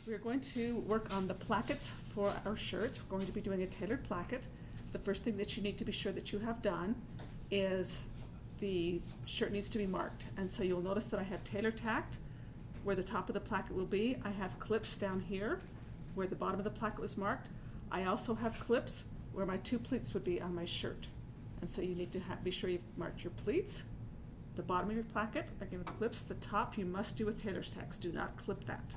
We're going to work on the plackets for our shirts. We're going to be doing a tailored placket. The first thing that you need to be sure that you have done is the shirt needs to be marked. And so you'll notice that I have tailor tacked where the top of the placket will be. I have clips down here where the bottom of the placket was marked. I also have clips where my 2 pleats would be on my shirt. And so you need to be sure you've marked your pleats. The bottom of your placket, again with clips. The top you must do with tailor tacks. Do not clip that.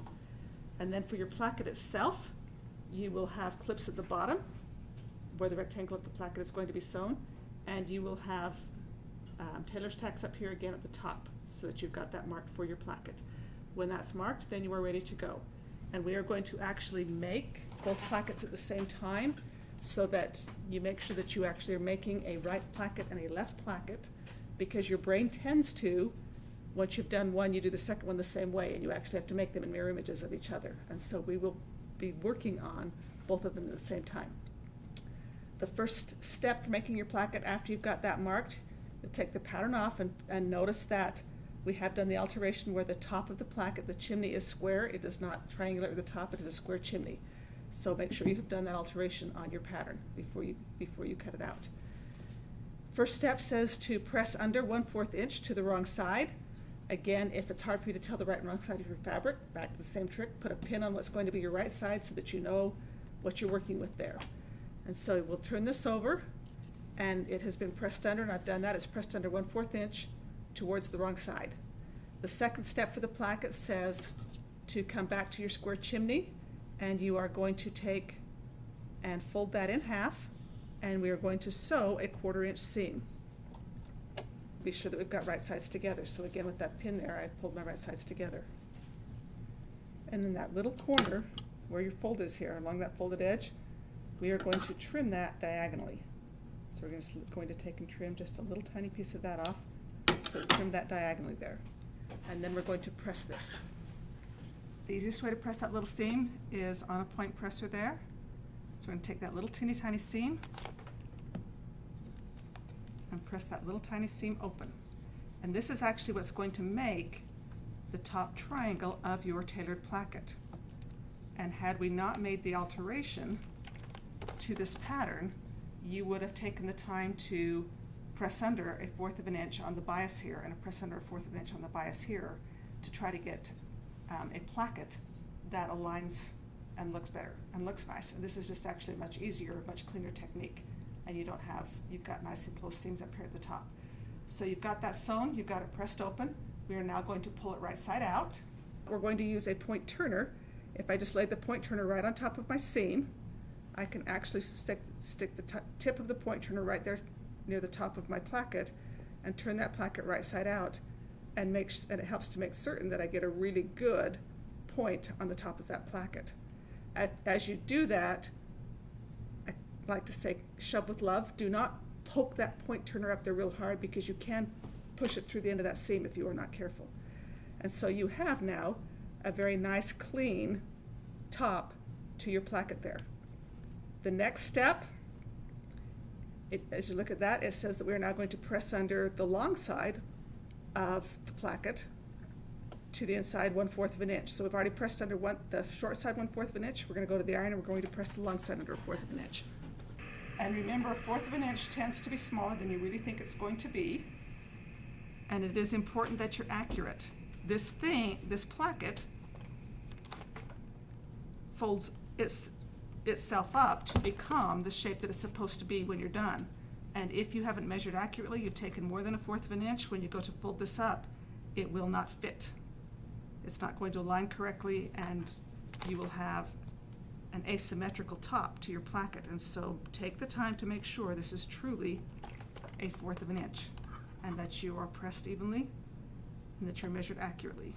And then for your placket itself, you will have clips at the bottom where the rectangle of the placket is going to be sewn, and you will have tailor tacks up here again at the top so that you've got that marked for your placket. When that's marked, then you are ready to go. And we are going to actually make both plackets at the same time so that you make sure that you actually are making a right placket and a left placket, because your brain tends to, once you've done one, you do the second one the same way, and you actually have to make them in mirror images of each other. And so we will be working on both of them at the same time. The first step for making your placket after you've got that marked, you take the pattern off and notice that we have done the alteration where the top of the placket, the chimney is square. It is not triangular at the top, it is a square chimney. So make sure you have done that alteration on your pattern before you cut it out. First step says to press under 1/4 inch to the wrong side. Again, if it's hard for you to tell the right and wrong side of your fabric, back to the same trick, put a pin on what's going to be your right side so that you know what you're working with there. And so we'll turn this over, and it has been pressed under, and I've done that. It's pressed under 1/4 inch towards the wrong side. The second step for the placket says to come back to your square chimney, and you are going to take and fold that in half, and we are going to sew a 1/4 inch seam. Be sure that we've got right sides together. So again, with that pin there, I've pulled my right sides together. And in that little corner where your fold is here, along that folded edge, we are going to trim that diagonally. So we're going to take and trim just a little tiny piece of that off. So trim that diagonally there. And then we're going to press this. The easiest way to press that little seam is on a point presser there. So we're going to take that little teeny tiny seam and press that little tiny seam open. And this is actually what's going to make the top triangle of your tailored placket. And had we not made the alteration to this pattern, you would have taken the time to press under 1/4 inch on the bias here and press under 1/4 inch on the bias here to try to get a placket that aligns and looks better and looks nice. And this is just actually a much easier, much cleaner technique. And you've got nicely closed seams up here at the top. So you've got that sewn, you've got it pressed open. We are now going to pull it right side out. We're going to use a point turner. If I just lay the point turner right on top of my seam, I can actually stick the tip of the point turner right there near the top of my placket and turn that placket right side out, and it helps to make certain that I get a really good point on the top of that placket. As you do that, I like to say shove with love. Do not poke that point turner up there real hard, because you can push it through the end of that seam if you are not careful. And so you have now a very nice clean top to your placket there. The next step, as you look at that, it says that we are now going to press under the long side of the placket to the inside 1/4 inch. So we've already pressed under the short side 1/4 inch. We're going to go to the iron and we're going to press the long side under 1/4 inch. And remember, 1/4 inch tends to be smaller than you really think it's going to be. And it is important that you're accurate. This placket folds itself up to become the shape that it's supposed to be when you're done. And if you haven't measured accurately, you've taken more than 1/4 inch, when you go to fold this up, it will not fit. It's not going to align correctly, and you will have an asymmetrical top to your placket. And so take the time to make sure this is truly 1/4 inch, and that you are pressed evenly and that you're measured accurately.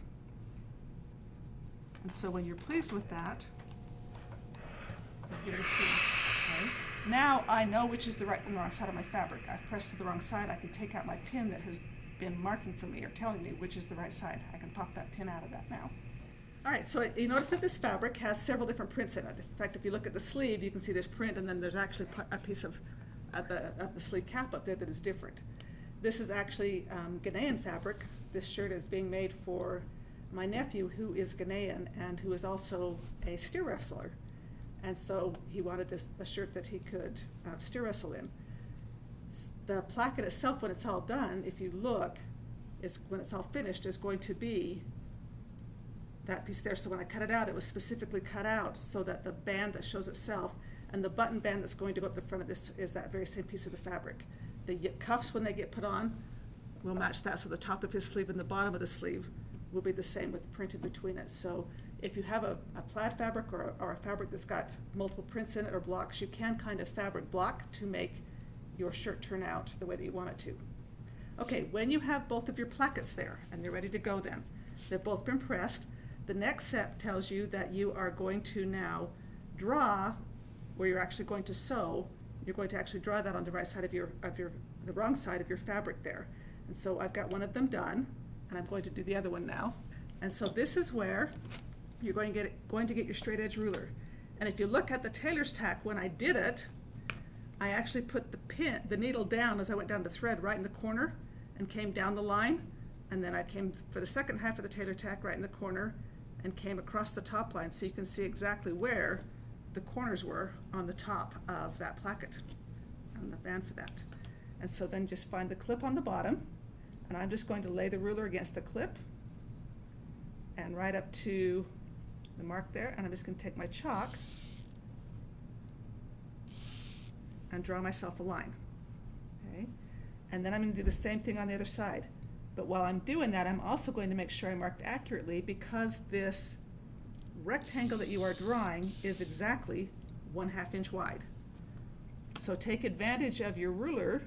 And so when you're pleased with that, give it a steam. Okay? Now I know which is the right and wrong side of my fabric. I've pressed to the wrong side. I can take out my pin that has been marking for me or telling me which is the right side. I can pop that pin out of that now. All right, so you notice that this fabric has several different prints in it. In fact, if you look at the sleeve, you can see there's print, and then there's actually a piece of the sleeve cap up there that is different. This is actually Ghanaian fabric. This shirt is being made for my nephew, who is Ghanaian and who is also a steer wrestler. And so he wanted a shirt that he could steer wrestle in. The placket itself, when it's all done, if you look, when it's all finished, is going to be that piece there. So when I cut it out, it was specifically cut out so that the band that shows itself and the button band that's going to go up the front of this is that very same piece of the fabric. The cuffs, when they get put on, will match that. So the top of his sleeve and the bottom of the sleeve will be the same with print in between it. So if you have a plaid fabric or a fabric that's got multiple prints in it or blocks, you can kind of fabric block to make your shirt turn out the way that you want it to. Okay, when you have both of your plackets there and they're ready to go then, they've both been pressed, the next step tells you that you are going to now draw where you're actually going to sew. You're going to actually draw that on the right side of the wrong side of your fabric there. And so I've got one of them done, and I'm going to do the other one now. And so this is where you're going to get your straight edge ruler. And if you look at the tailor's tack, when I did it, I actually put the needle down as I went down the thread right in the corner and came down the line. And then I came for the second half of the tailor tack right in the corner and came across the top line, so you can see exactly where the corners were on the top of that placket and the band for that. And so then just find the clip on the bottom, and I'm just going to lay the ruler against the clip and right up to the mark there, and I'm just going to take my chalk and draw myself a line. Okay? And then I'm going to do the same thing on the other side. But while I'm doing that, I'm also going to make sure I marked accurately, because this rectangle that you are drawing is exactly 1/2 inch wide. So take advantage of your ruler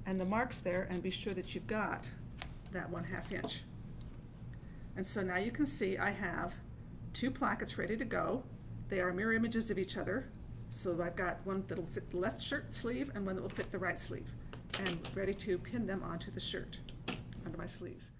and the marks there and be sure that you've got that 1/2 inch. And so now you can see I have two plackets ready to go. They are mirror images of each other. So I've got one that will fit the left shirt sleeve and one that will fit the right sleeve, and ready to pin them onto the shirt under my sleeves.